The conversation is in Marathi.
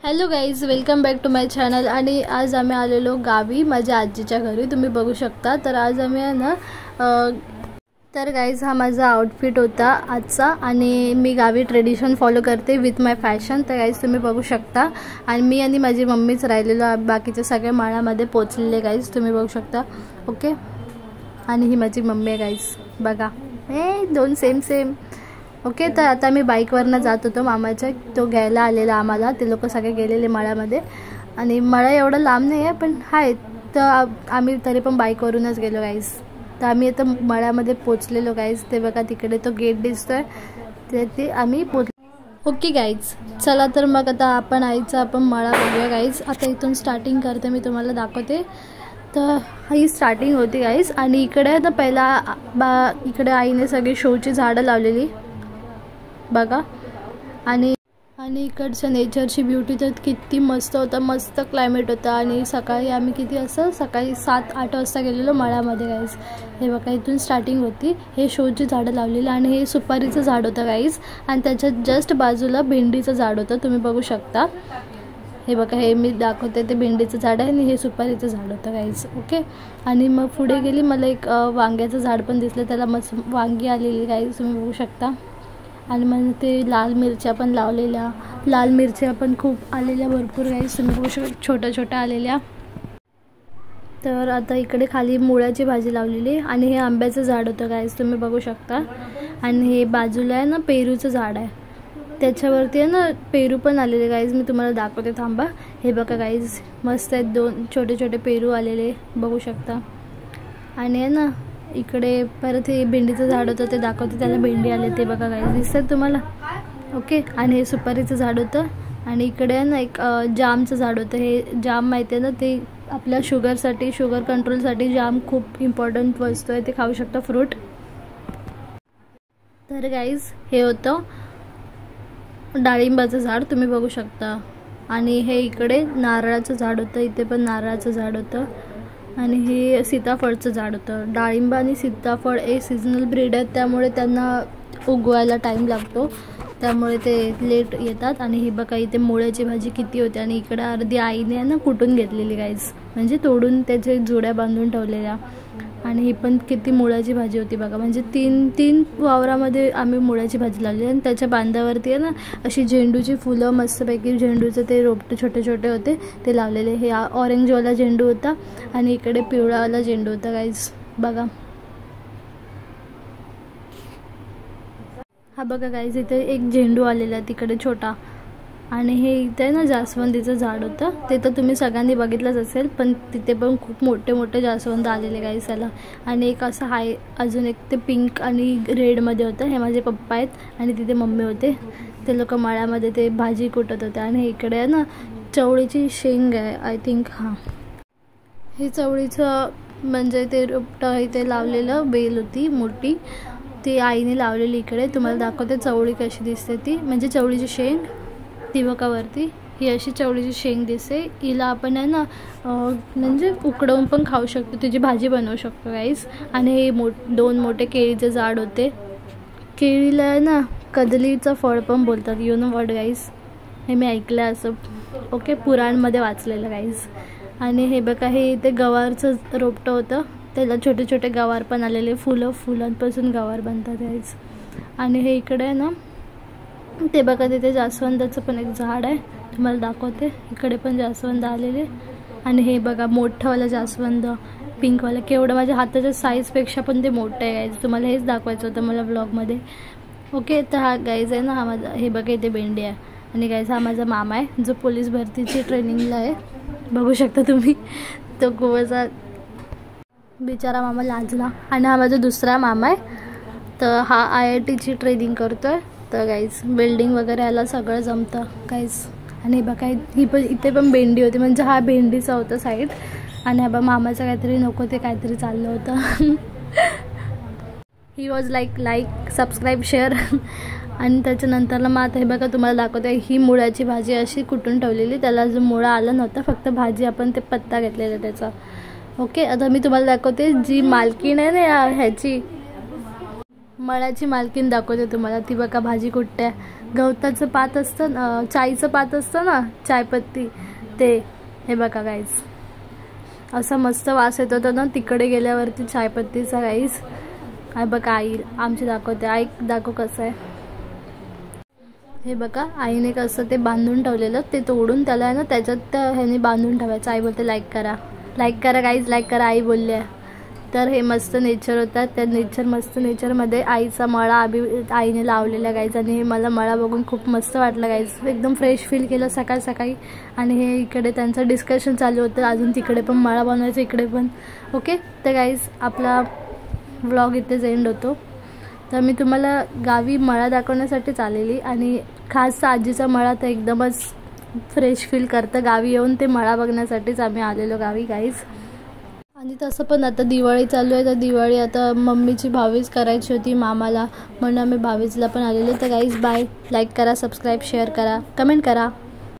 Hello guys, welcome back to my channel. आणि आज आम्ही आलेलो गावी माझ्या आजीच्या घरी. तुम्ही बघू शकता. तर आज आम्ही आहे ना तर गाईज हा माझा आउटफिट होता आजचा. आणि मी गावी ट्रेडिशन फॉलो करते विथ माय फॅशन. तर गाईज तुम्ही बघू शकता. आणि मी आणि माझी मम्मीच राहिलेलो, बाकीचे सगळे माळामध्ये पोचलेले गाईज तुम्ही बघू शकता. ओके. आणि ही माझी मम्मी आहे गाईज, बघा दोन सेम सेम. ओके. तर आता मी बाईकवरनं जात होतो मामाच्या, तो घ्यायला आलेला आम्हाला. ते लोक सगळे गेलेले मळ्यामध्ये. आणि मळा एवढं लांब नाही आहे पण आहे, तर आम्ही तरी पण बाईकवरूनच गेलो गाईज. तर आम्ही आता मळ्यामध्ये पोचलेलो गाईज. ते बघा तिकडे तो गेट दिसतोय, ते आम्ही ओके गाईज. चला तर मग आता आपण आपण मळा बघूया गाईज. आता इथून स्टार्टिंग करते, मी तुम्हाला दाखवते. तर ही स्टार्टिंग होती गाईज. आणि इकडे तर पहिला इकडे आईने सगळी शोची झाडं लावलेली बघा. आणि इकडच्या नेचरची ब्युटी तर किती मस्त होता, मस्त क्लायमेट होता. आणि सकाळी आम्ही किती असं सकाळी 7-8 वाजता गेलेलो मळ्यामध्ये गाईज. हे बघा इथून स्टार्टिंग होती. हे शोची झाडं लावलेली. आणि हे सुपारीचं झाड होतं गाईज. आणि त्याच्यात जस्ट बाजूला भेंडीचं झाड होतं, तुम्ही बघू शकता. हे बघा, हे मी दाखवते ते भेंडीचं झाड आहे आणि हे सुपारीचं झाड होतं गाईज. ओके. आणि मग पुढे गेली, मला एक वांग्याचं झाड पण दिसलं, त्याला मस्त वांगी आलेली गाईज तुम्ही बघू शकता. आणि मग ते लाल मिरच्या पण लावलेल्या, लाल मिरच्या पण खूप आलेल्या भरपूर गाईज तुम्ही बघू शकता, छोट्या छोट्या आलेल्या. तर आता इकडे खाली मुळ्याची भाजी लावलेली. आणि हे आंब्याचं झाड होतं गाईज तुम्ही बघू शकता. आणि हे बाजूला आहे ना पेरूचं झाड आहे, त्याच्यावरती आहे ना पेरू पण आलेले गाईज. मी तुम्हाला दाखवते थांबा. हे बघा गाईज, मस्त आहेत, 2 छोटे छोटे पेरू आलेले बघू शकता. आणि आहे ना इकडे परत हे भेंडीचं झाड होतं, ते दाखवते, त्याला भेंडी आले ते बघा गाईज, दिसतात तुम्हाला. ओके. आणि हे सुपारीचं झाड होतं. आणि इकडे आहे ना एक जामचं झाड होतं. हे जाम माहिती आहे ना, ते आपल्या शुगरसाठी, शुगर कंट्रोलसाठी जाम खूप इम्पॉर्टंट वस्तू आहे, ते खाऊ शकता फ्रूट. तर गाईज हे होतं डाळिंबाचं झाड तुम्ही बघू शकता. आणि हे इकडे नारळाचं झाड होतं, इथे पण नारळाचं झाड होतं. आणि हे सीताफळचं झाड होतं. डाळिंब आणि सीताफळ हे सीझनल ब्रीड आहेत, त्यामुळे त्यांना उगवायला टाईम लागतो, त्यामुळे ते लेट येतात. आणि हे बघा इथे मुळ्याची भाजी किती होती. आणि इकडे अर्धी आईने ना कुटून घेतलेली गाईज, म्हणजे तोडून त्याचे जुड्या बांधून ठेवलेल्या. आणि ही पण किती मुळ्याची भाजी होती बघा, म्हणजे तीन वावरामध्ये आम्ही मुळ्याची भाजी लावली. आणि त्याच्या बांधावरती आहे ना अशी झेंडूची फुलं, मस्तपैकी झेंडूचं ते रोपटे छोटे छोटे होते ते लावलेले. हे ऑरेंजवाला झेंडू होता आणि इकडे पिवळावाला झेंडू होता गाईज बघा. हा बघा गाईज, इथे एक झेंडू आलेला तिकडे छोटा. आणि हे इथे ना जास्वंदीचं झाड होतं, ते तर तुम्ही सगळ्यांनी बघितलंच असेल, पण तिथे पण खूप मोठे मोठे जास्वंद आलेले गाईज त्याला. आणि एक असं हाय अजून एक ते पिंक आणि रेडमध्ये होतं, हे माझे पप्पा आहेत. आणि तिथे मम्मी होते, ते लोक मळ्यामध्ये ते भाजी कुटत होते. आणि इकडे आहे ना चवळीची शेंग आहे आय थिंक. हां, हे चवळीचं म्हणजे ते रोपटं इथे लावलेलं बेल होती मोठी, ती आईने लावलेली. इकडे तुम्हाला दाखवते चवळी कशी दिसते ती, म्हणजे चवळीची शेंग ती बघा वरती. ही अशी चवळीची शेंग दिसते. हिला आपण आहे ना म्हणजे उकडवून पण खाऊ शकतो, तिची भाजी बनवू शकतो गाईज. आणि हे 2 मोठे केळीचे झाड होते. केळीला आहे ना कदलीचं फळ पण बोलतात, यू नो व्हॉट गाईज, हे मी ऐकलं असं. ओके, पुराणमध्ये वाचलेलं गाईज. आणि हे बघा हे इथे गवारचं रोपटं होतं, त्याला छोटे छोटे गवार पण आलेले, फुलांपासून गवार बनतात गाईज. आणि हे इकडे आहे ना ते बघा तिथे जास्वंदाचं पण एक झाड आहे, तुम्हाला दाखवते. इकडे पण जास्वंद आलेले. आणि हे बघा मोठंवालं जास्वंद पिंकवालं, केवढं माझ्या हाताच्या साईजपेक्षा पण ते मोठं आहे गाईज. तुम्हाला हेच दाखवायचं होतं मला ब्लॉगमध्ये. ओके. तर हा गाईज आहे ना हा माझा, हे बघा इथे भेंडी आहे. आणि गाईज हा माझा मामा आहे जो पोलीस भरतीची ट्रेनिंगला आहे, बघू शकता तुम्ही. तो गोवाचा बिचारा मामा लाजला. आणि हा माझा दुसरा मामा आहे, तर हा IITची ट्रेनिंग करतो आहे. तर गाईज बिल्डिंग वगैरे याला सगळं जमतं गाईज. आणि बघा ही पण इथे पण भेंडी होती, म्हणजे हा भेंडीचा होता साईड. आणि हा बा मामाचं काहीतरी नको ते काहीतरी चाललं होतं. He was like subscribe share. आणि त्याच्यानंतरला मग आता हे बघा तुम्हाला दाखवते, ही मुळ्याची भाजी अशी कुटून ठेवलेली, त्याला अजून मुळा आला नव्हता, फक्त भाजी आपण ते पत्ता घेतलेला त्याचा. ओके. आता मी तुम्हाला दाखवते जी मालकीण आहे ना ह्याची, मळ्याची मालकीण दाखवते तुम्हाला. ती बघा भाजी कुटते गवताचं पात असतं ना, चायचं पात असतं ना, चायपत्ती, ते. हे बघा गाईज, असा मस्त वास येत होता ना तिकडे गेल्यावरती चायपत्तीचा गाईज. काय बघा आई आमची दाखवते, आई दाखव कसं आहे. हे बघा आईने कसं ते बांधून ठेवलेलं, ते तोडून त्याला आहे ना त्याच्यात ह्याने बांधून ठेवायचं. आई बोलते लाईक करा गाईज, लाईक करा आई बोलली आहे. तर हे मस्त नेचर होतं, त्या मस्त नेचरमध्ये आईचा मळा आईने लावलेला गाईज. आणि हे मला मळा बघून खूप मस्त वाटलं गाईज, एकदम फ्रेश फील केलं सकाळी. आणि हे इकडे त्यांचं डिस्कशन चालू होतं, अजून तिकडे पण मळा बनवायचं, इकडे पण. ओके, तर गाईज आपला व्लॉग इथेच एंड होतो. तर मी तुम्हाला गावी मळा दाखवण्यासाठीच आलेली, आणि खास आजीचा मळा तर एकदमच फ्रेश फील करतं. गावी येऊन ते मळा बघण्यासाठीच आम्ही आलेलो गावी गाईज. आणि तसं पण आता दिवाळी चालू आहे, तर दिवाळी आता मम्मीची भावीज करायची होती मामाला, म्हणून आम्ही भावीजला पण आलेलो. तर गाईज बाय, लाईक करा, सबस्क्राईब, शेअर करा, कमेंट करा.